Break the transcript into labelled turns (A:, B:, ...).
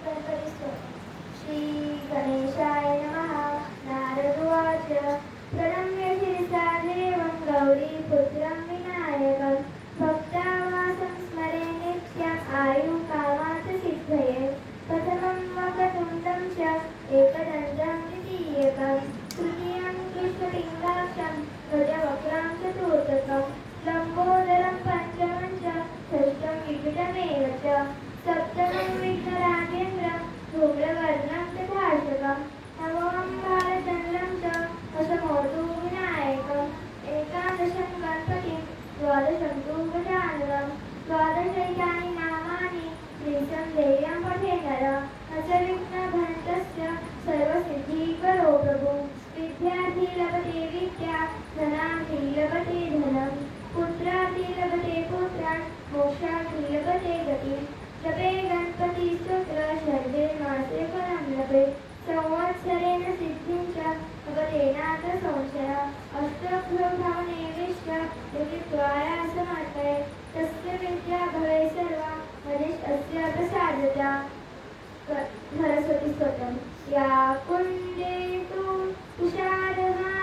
A: गणपती स्तोत्र. श्री गणेशाय नमः. नारद उवाच प्रणम्य शिरसा देवं गौरीपुत्रं विनायकं भक्तावासं स्मरे नित्यम् आयुकामात् सिद्धये. प्रथमं वक्रतुण्डं च एकदन्तं द्वितीयकं तृतीयं कृष्णपिङ्गाक्षं गजवक्त्रं चतुर्थकं लम्बोदरं पञ्चमं च षष्ठं विकटमेव च सप्तमं विघ्नराजेन्द्रं धूम्रवर्णं तथाष्टकं नवमं बालचन्द्रं च दशमोऽतु विनायकम् एकादशं गणपतिं द्वादशं तु गजाननं द्वादशैतानि नामानि त्रिसन्देयं पठे नरः न च विघ्नभञ्जस्य सर्वसिद्धिकरो प्रभुः विद्यार्थी लभते विद्या धनार्थी लभते धनं पुत्रार्थी लभते पुत्रान् मोक्षार्थी लभते गतिं जपे गणपति स्तोत्र शरदे मासे फलं लभे संवत्सरेण सिद्धिं च लभते नात्र संशयः अष्टभ्रभावने विश्व युक्त्वाया समर्पये तस्य विद्या भवे सर्वा मनिष्ठस्य प्रसादता. सरस्वती स्तोत्रम्. या कुण्डे तु तुषारः